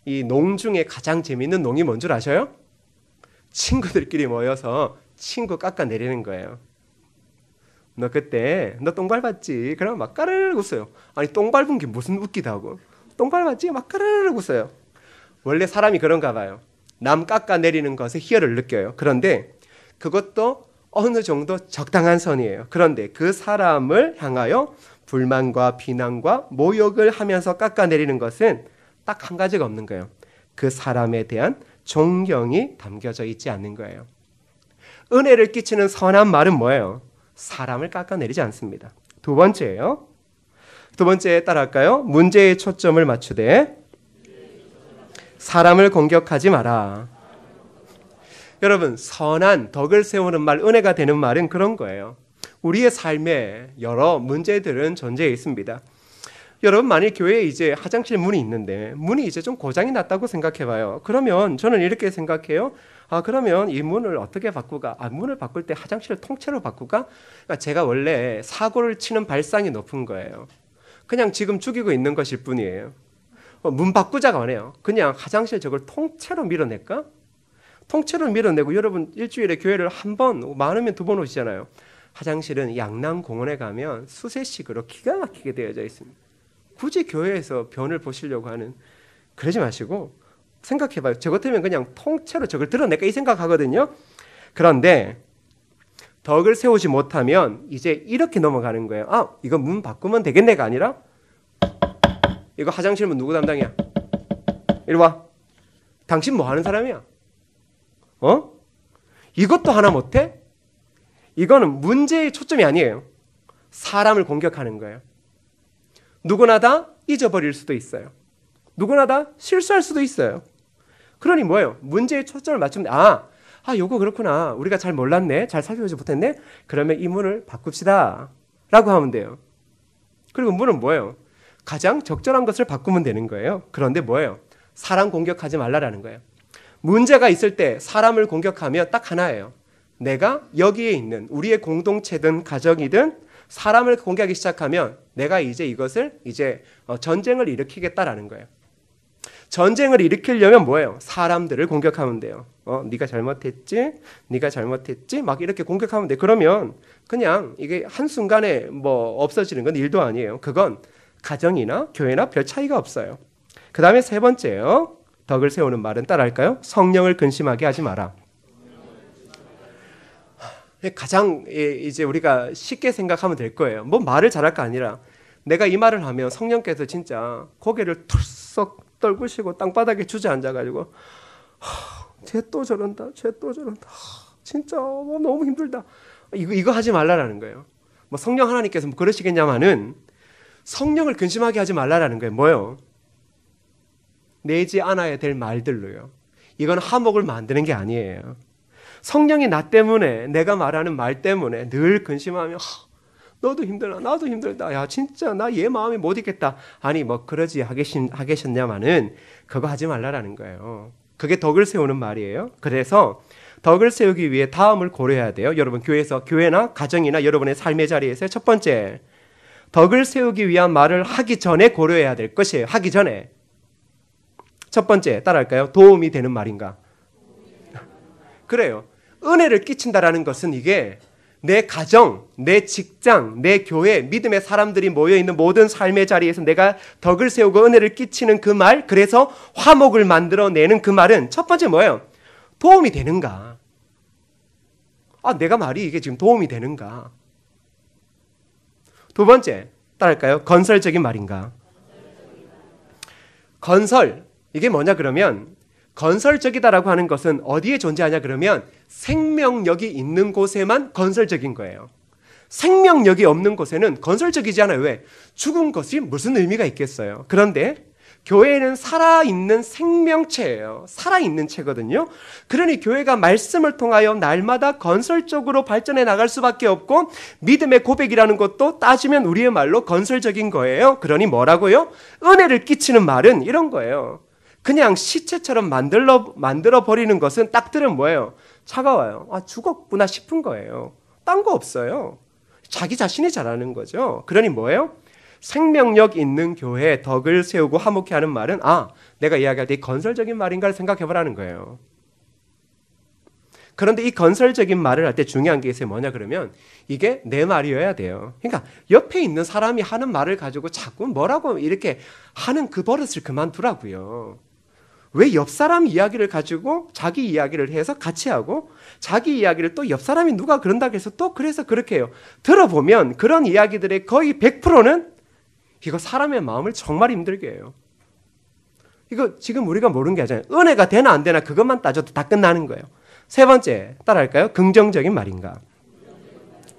이 농 중에 가장 재미있는 농이 뭔 줄 아셔요? 친구들끼리 모여서 친구 깎아내리는 거예요. 너 그때 너 똥 밟았지? 그러면 막 까르르 웃어요. 아니 똥 밟은 게 무슨 웃기다고. 똥 밟았지? 막 까르르 웃어요. 원래 사람이 그런가 봐요. 남 깎아내리는 것에 희열을 느껴요. 그런데 그것도 어느 정도 적당한 선이에요. 그런데 그 사람을 향하여 불만과 비난과 모욕을 하면서 깎아내리는 것은 딱 한 가지가 없는 거예요. 그 사람에 대한 존경이 담겨져 있지 않는 거예요. 은혜를 끼치는 선한 말은 뭐예요? 사람을 깎아내리지 않습니다. 두 번째예요. 두 번째 따라할까요? 문제에 초점을 맞추되 사람을 공격하지 마라. 여러분, 선한 덕을 세우는 말, 은혜가 되는 말은 그런 거예요. 우리의 삶에 여러 문제들은 존재해 있습니다. 여러분, 만일 교회에 이제 화장실 문이 있는데 문이 이제 좀 고장이 났다고 생각해 봐요. 그러면 저는 이렇게 생각해요. 그러면 이 문을 어떻게 바꾸까? 문을 바꿀 때 화장실을 통째로 바꾸까? 그러니까 제가 원래 사고를 치는 발상이 높은 거예요. 그냥 지금 죽이고 있는 것일 뿐이에요. 문 바꾸자가 아니에요. 그냥 화장실 저걸 통째로 밀어낼까? 통째로 밀어내고 여러분 일주일에 교회를 한 번, 많으면 두 번 오시잖아요. 화장실은 양남공원에 가면 수세식으로 기가 막히게 되어져 있습니다. 굳이 교회에서 변을 보시려고 하는 그러지 마시고 생각해봐요. 저 같으면 그냥 통째로 저걸 드러낼까 이 생각하거든요. 그런데 덕을 세우지 못하면 이제 이렇게 넘어가는 거예요. 이거 문 바꾸면 되겠네가 아니라 이거 화장실 문 누구 담당이야? 이리 와. 당신 뭐 하는 사람이야? 이것도 하나 못해? 이거는 문제의 초점이 아니에요. 사람을 공격하는 거예요. 누구나 다 잊어버릴 수도 있어요. 누구나 다 실수할 수도 있어요. 그러니 뭐예요? 문제의 초점을 맞추면 요거 그렇구나. 우리가 잘 몰랐네. 잘 살펴보지 못했네. 그러면 이 문을 바꿉시다. 라고 하면 돼요. 그리고 문은 뭐예요? 가장 적절한 것을 바꾸면 되는 거예요. 그런데 뭐예요? 사람 공격하지 말라라는 거예요. 문제가 있을 때 사람을 공격하면 딱 하나예요. 내가 여기에 있는 우리의 공동체든 가정이든 사람을 공격하기 시작하면 내가 이제 이것을 전쟁을 일으키겠다라는 거예요. 전쟁을 일으키려면 뭐예요? 사람들을 공격하면 돼요. 네가 잘못했지? 네가 잘못했지? 막 이렇게 공격하면 돼. 그러면 그냥 이게 한순간에 없어지는 건 일도 아니에요. 그건 가정이나 교회나 별 차이가 없어요. 그 다음에 세 번째요. 덕을 세우는 말은 따라할까요? 성령을 근심하게 하지 마라. 가장 이제 우리가 쉽게 생각하면 될 거예요. 말을 잘할까 아니라 내가 이 말을 하면 성령께서 진짜 고개를 털썩 떨구시고 땅바닥에 주저앉아가지고 쟤 또 저런다. 쟤 또 저런다. 진짜 너무 힘들다. 이거 하지 말라라는 거예요. 성령 하나님께서 그러시겠냐마는 성령을 근심하게 하지 말라라는 거예요. 뭐요? 내지 않아야 될 말들로요. 이건 화목을 만드는 게 아니에요. 성령이 나 때문에 내가 말하는 말 때문에 늘 근심하며 너도 힘들다 나도 힘들다 야 진짜 나 얘 마음이 못 있겠다 아니 그러지 하겠냐마는 그거 하지 말라라는 거예요. 그게 덕을 세우는 말이에요. 그래서 덕을 세우기 위해 다음을 고려해야 돼요. 여러분 교회나 가정이나 여러분의 삶의 자리에서 첫 번째 덕을 세우기 위한 말을 하기 전에 고려해야 될 것이에요. 하기 전에 첫 번째 따라할까요? 도움이 되는 말인가? 그래요. 은혜를 끼친다라는 것은 이게 내 가정, 내 직장, 내 교회, 믿음의 사람들이 모여있는 모든 삶의 자리에서 내가 덕을 세우고 은혜를 끼치는 그 말, 그래서 화목을 만들어내는 그 말은 첫 번째 뭐예요? 도움이 되는가? 내가 말이 이게 지금 도움이 되는가? 두 번째, 따라할까요? 건설적인 말인가? 건설, 이게 뭐냐 그러면 건설적이다라고 하는 것은 어디에 존재하냐 그러면 생명력이 있는 곳에만 건설적인 거예요. 생명력이 없는 곳에는 건설적이지 않아요. 왜? 죽은 것이 무슨 의미가 있겠어요. 그런데 교회는 살아있는 생명체예요. 살아있는 체거든요. 그러니 교회가 말씀을 통하여 날마다 건설적으로 발전해 나갈 수밖에 없고 믿음의 고백이라는 것도 따지면 우리의 말로 건설적인 거예요. 그러니 뭐라고요? 은혜를 끼치는 말은 이런 거예요. 그냥 시체처럼 만들어 버리는 것은 딱 들으면 뭐예요? 차가워요. 아, 죽었구나 싶은 거예요. 딴 거 없어요. 자기 자신이 잘하는 거죠. 그러니 뭐예요? 생명력 있는 교회에 덕을 세우고 화목해 하는 말은 내가 이야기할 때 건설적인 말인가를 생각해보라는 거예요. 그런데 이 건설적인 말을 할 때 중요한 게 있어요. 뭐냐 그러면 이게 내 말이어야 돼요. 그러니까 옆에 있는 사람이 하는 말을 가지고 자꾸 뭐라고 이렇게 하는 그 버릇을 그만두라고요. 왜 옆 사람 이야기를 가지고 자기 이야기를 해서 같이 하고 자기 이야기를 또 옆 사람이 누가 그런다고 해서 또 그래서 그렇게 해요. 들어보면 그런 이야기들의 거의 100%는 이거 사람의 마음을 정말 힘들게 해요. 이거 지금 우리가 모르는 게 아니잖아요. 은혜가 되나 안 되나 그것만 따져도 다 끝나는 거예요. 세 번째, 따라할까요? 긍정적인 말인가?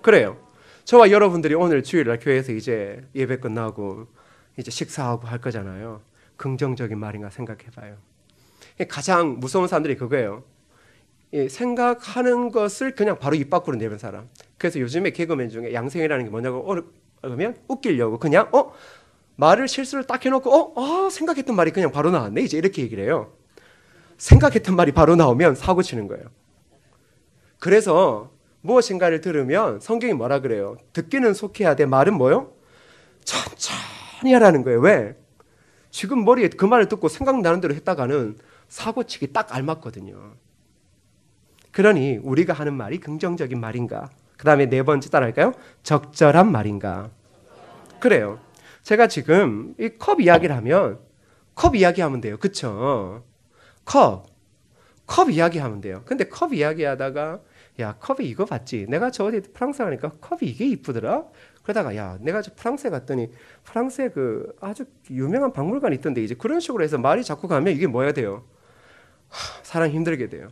그래요. 저와 여러분들이 오늘 주일날 교회에서 이제 예배 끝나고 이제 식사하고 할 거잖아요. 긍정적인 말인가 생각해봐요. 가장 무서운 사람들이 그거예요. 생각하는 것을 그냥 바로 입 밖으로 내는 사람. 그래서 요즘에 개그맨 중에 양생이라는 게 뭐냐고 그러면 웃기려고 그냥 말을 실수를 딱 해놓고 생각했던 말이 그냥 바로 나왔네. 이제 이렇게 얘기를 해요. 생각했던 말이 바로 나오면 사고 치는 거예요. 그래서 무엇인가를 들으면 성경이 뭐라 그래요? 듣기는 속해야 돼. 말은 뭐요? 천천히 하라는 거예요. 왜? 지금 머리에 그 말을 듣고 생각나는 대로 했다가는 사고치기 딱 알맞거든요. 그러니 우리가 하는 말이 긍정적인 말인가? 그 다음에 네 번째 따라할까요? 적절한 말인가? 그래요. 제가 지금 이 컵 이야기를 하면 컵 이야기하면 돼요. 그쵸? 컵 이야기하면 돼요. 근데 컵 이야기하다가 야 컵이 이거 봤지? 내가 저 어디 프랑스 가니까 컵이 이게 이쁘더라? 그러다가 야 내가 저 프랑스에 갔더니 프랑스에 그 아주 유명한 박물관이 있던데 이제 그런 식으로 해서 말이 자꾸 가면 이게 뭐야 돼요? 사람 힘들게 돼요.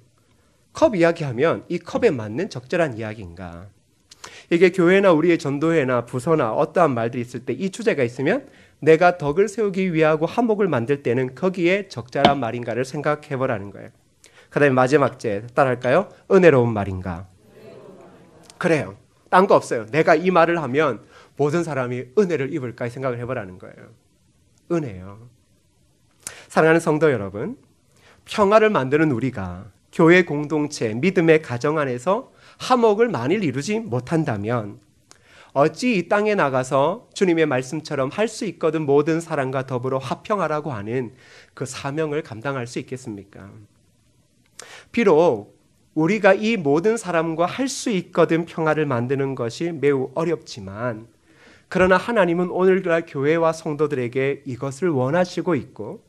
컵 이야기하면 이 컵에 맞는 적절한 이야기인가? 이게 교회나 우리의 전도회나 부서나 어떠한 말들이 있을 때 이 주제가 있으면 내가 덕을 세우기 위하고 화목을 만들 때는 거기에 적절한 말인가를 생각해 보라는 거예요. 그 다음에 마지막째 따라할까요? 은혜로운 말인가? 그래요. 딴 거 없어요. 내가 이 말을 하면 모든 사람이 은혜를 입을까 생각을 해보라는 거예요. 은혜요. 사랑하는 성도 여러분, 평화를 만드는 우리가 교회 공동체, 믿음의 가정 안에서 화목을 만일 이루지 못한다면 어찌 이 땅에 나가서 주님의 말씀처럼 할 수 있거든 모든 사람과 더불어 화평하라고 하는 그 사명을 감당할 수 있겠습니까? 비록 우리가 이 모든 사람과 할 수 있거든 평화를 만드는 것이 매우 어렵지만 그러나 하나님은 오늘날 교회와 성도들에게 이것을 원하시고 있고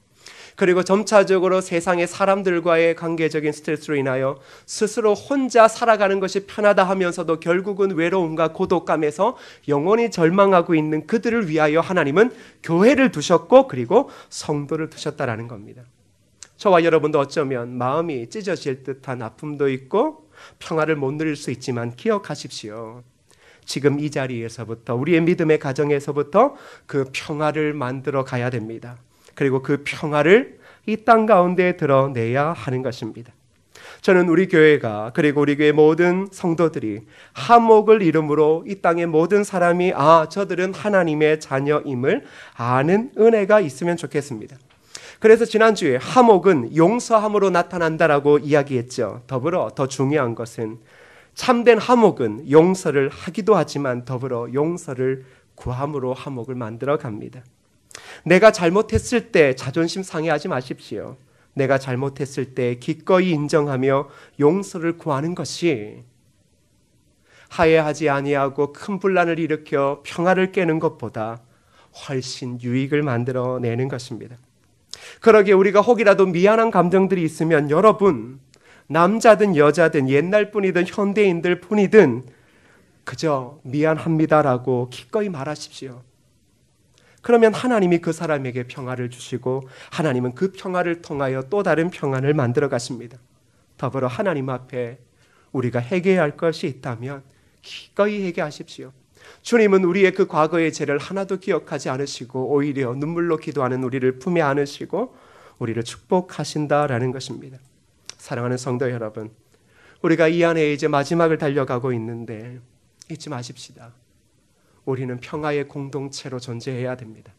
그리고 점차적으로 세상의 사람들과의 관계적인 스트레스로 인하여 스스로 혼자 살아가는 것이 편하다 하면서도 결국은 외로움과 고독감에서 영원히 절망하고 있는 그들을 위하여 하나님은 교회를 두셨고 그리고 성도를 두셨다라는 겁니다. 저와 여러분도 어쩌면 마음이 찢어질 듯한 아픔도 있고 평화를 못 누릴 수 있지만 기억하십시오. 지금 이 자리에서부터 우리의 믿음의 가정에서부터 그 평화를 만들어 가야 됩니다. 그리고 그 평화를 이 땅 가운데 드러내야 하는 것입니다. 저는 우리 교회가 그리고 우리 교회 모든 성도들이 화목을 이름으로 이 땅의 모든 사람이 저들은 하나님의 자녀임을 아는 은혜가 있으면 좋겠습니다. 그래서 지난주에 화목은 용서함으로 나타난다라고 이야기했죠. 더불어 더 중요한 것은 참된 화목은 용서를 하기도 하지만 더불어 용서를 구함으로 화목을 만들어 갑니다. 내가 잘못했을 때 자존심 상해하지 마십시오. 내가 잘못했을 때 기꺼이 인정하며 용서를 구하는 것이 화해하지 아니하고 큰 분란을 일으켜 평화를 깨는 것보다 훨씬 유익을 만들어내는 것입니다. 그러기에 우리가 혹이라도 미안한 감정들이 있으면 여러분 남자든 여자든 옛날뿐이든 현대인들 뿐이든 그저 미안합니다라고 기꺼이 말하십시오. 그러면 하나님이 그 사람에게 평화를 주시고 하나님은 그 평화를 통하여 또 다른 평안을 만들어 가십니다. 더불어 하나님 앞에 우리가 회개해야 할 것이 있다면 기꺼이 회개하십시오. 주님은 우리의 그 과거의 죄를 하나도 기억하지 않으시고 오히려 눈물로 기도하는 우리를 품에 안으시고 우리를 축복하신다라는 것입니다. 사랑하는 성도 여러분, 우리가 이 안에 이제 마지막을 달려가고 있는데 잊지 마십시다. 우리는 평화의 공동체로 존재해야 됩니다.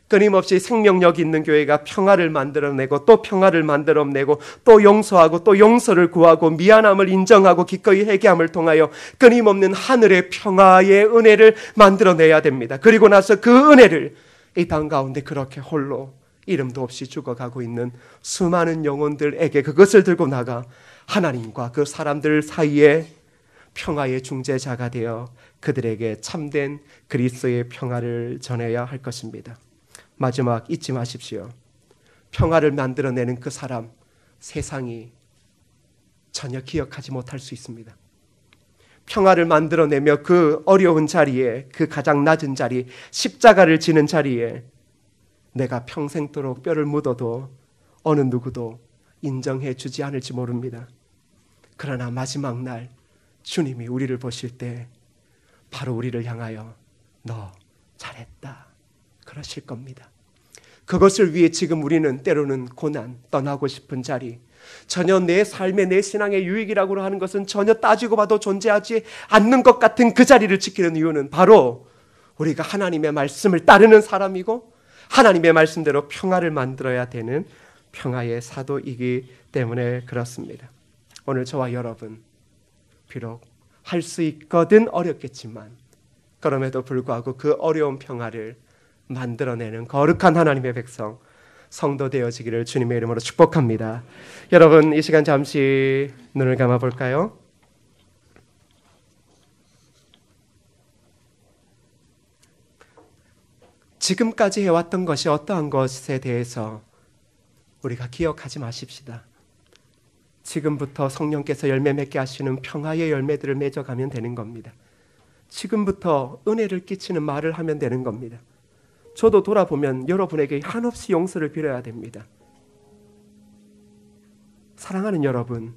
끊임없이 생명력 있는 교회가 평화를 만들어내고 또 평화를 만들어내고 또 용서하고 또 용서를 구하고 미안함을 인정하고 기꺼이 회개함을 통하여 끊임없는 하늘의 평화의 은혜를 만들어내야 됩니다. 그리고 나서 그 은혜를 이 땅 가운데 그렇게 홀로 이름도 없이 죽어가고 있는 수많은 영혼들에게 그것을 들고 나가 하나님과 그 사람들 사이에 평화의 중재자가 되어 그들에게 참된 그리스도의 평화를 전해야 할 것입니다. 마지막 잊지 마십시오. 평화를 만들어내는 그 사람, 세상이 전혀 기억하지 못할 수 있습니다. 평화를 만들어내며 그 어려운 자리에, 그 가장 낮은 자리, 십자가를 지는 자리에 내가 평생도록 뼈를 묻어도 어느 누구도 인정해 주지 않을지 모릅니다. 그러나 마지막 날 주님이 우리를 보실 때 바로 우리를 향하여 너 잘했다 그러실 겁니다. 그것을 위해 지금 우리는 때로는 고난, 떠나고 싶은 자리, 전혀 내 삶의 내 신앙의 유익이라고 하는 것은 전혀 따지고 봐도 존재하지 않는 것 같은 그 자리를 지키는 이유는 바로 우리가 하나님의 말씀을 따르는 사람이고 하나님의 말씀대로 평화를 만들어야 되는 평화의 사도이기 때문에 그렇습니다. 오늘 저와 여러분 비록 할 수 있거든 어렵겠지만 그럼에도 불구하고 그 어려운 평화를 만들어내는 거룩한 하나님의 백성 성도 되어지기를 주님의 이름으로 축복합니다. 여러분 이 시간 잠시 눈을 감아 볼까요? 지금까지 해왔던 것이 어떠한 것에 대해서 우리가 기억하지 마십시다. 지금부터 성령께서 열매 맺게 하시는 평화의 열매들을 맺어가면 되는 겁니다. 지금부터 은혜를 끼치는 말을 하면 되는 겁니다. 저도 돌아보면 여러분에게 한없이 용서를 빌어야 됩니다. 사랑하는 여러분,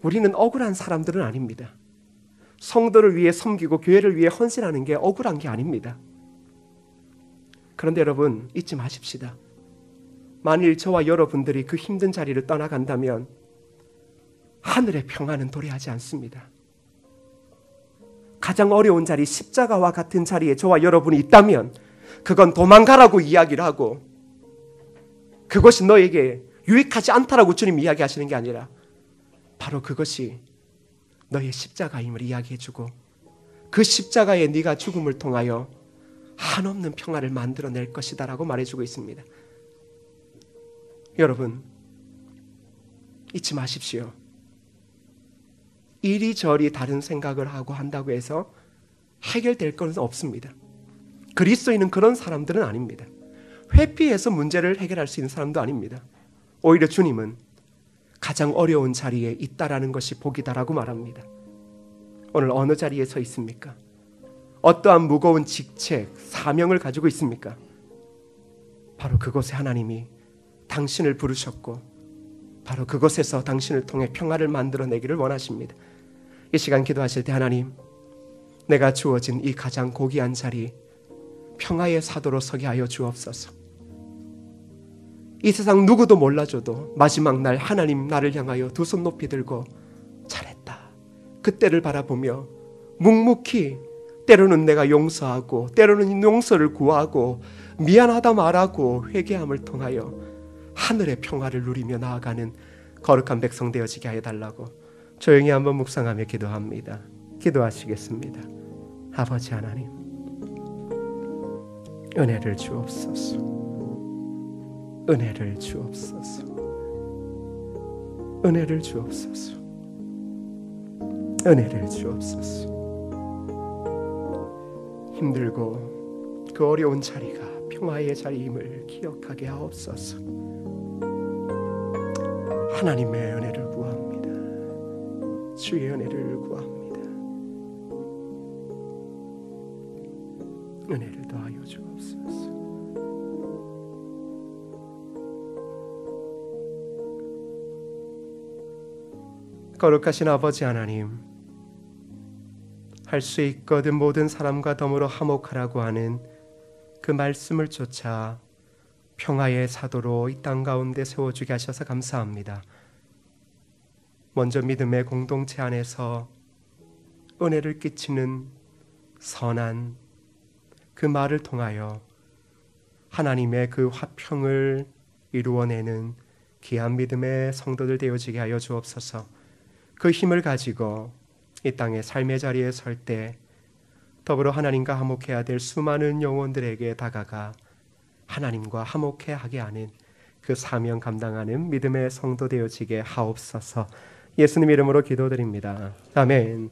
우리는 억울한 사람들은 아닙니다. 성도를 위해 섬기고 교회를 위해 헌신하는 게 억울한 게 아닙니다. 그런데 여러분 잊지 마십시다. 만일 저와 여러분들이 그 힘든 자리를 떠나간다면 하늘의 평화는 도래하지 않습니다. 가장 어려운 자리, 십자가와 같은 자리에 저와 여러분이 있다면 그건 도망가라고 이야기를 하고 그것이 너에게 유익하지 않다라고 주님 이야기하시는 게 아니라 바로 그것이 너의 십자가임을 이야기해주고 그 십자가에 네가 죽음을 통하여 한없는 평화를 만들어낼 것이다라고 말해주고 있습니다. 여러분 잊지 마십시오. 이리저리 다른 생각을 하고 한다고 해서 해결될 것은 없습니다. 그리스도인은 그런 사람들은 아닙니다. 회피해서 문제를 해결할 수 있는 사람도 아닙니다. 오히려 주님은 가장 어려운 자리에 있다라는 것이 복이다라고 말합니다. 오늘 어느 자리에 서 있습니까? 어떠한 무거운 직책, 사명을 가지고 있습니까? 바로 그곳에 하나님이 당신을 부르셨고 바로 그곳에서 당신을 통해 평화를 만들어내기를 원하십니다. 이 시간 기도하실 때 하나님, 내가 주어진 이 가장 고귀한 자리 평화의 사도로 서게 하여 주옵소서. 이 세상 누구도 몰라줘도 마지막 날 하나님 나를 향하여 두 손 높이 들고 잘했다 그때를 바라보며 묵묵히 때로는 내가 용서하고 때로는 용서를 구하고 미안하다 말하고 회개함을 통하여 하늘의 평화를 누리며 나아가는 거룩한 백성 되어지게 해달라고 조용히 한번 묵상하며 기도합니다. 기도하시겠습니다. 아버지 하나님, 은혜를 주옵소서. 은혜를 주옵소서. 은혜를 주옵소서. 은혜를 주옵소서. 힘들고 그 어려운 자리가 평화의 자리임을 기억하게 하옵소서. 하나님의 은혜를 구합니다. 주의 은혜를 구합니다. 은혜를 더하여 주옵소서. 거룩하신 아버지 하나님, 할 수 있거든 모든 사람과 더불어 화목하라고 하는 그 말씀을 쫓아 평화의 사도로 이 땅 가운데 세워주게 하셔서 감사합니다. 먼저 믿음의 공동체 안에서 은혜를 끼치는 선한 그 말을 통하여 하나님의 그 화평을 이루어내는 귀한 믿음의 성도들 되어지게 하여 주옵소서. 그 힘을 가지고 이 땅의 삶의 자리에 설 때 더불어 하나님과 화목해야 될 수많은 영혼들에게 다가가 하나님과 화목해 하게 하는 그 사명 감당하는 믿음의 성도 되어지게 하옵소서. 예수님 이름으로 기도드립니다. 아멘.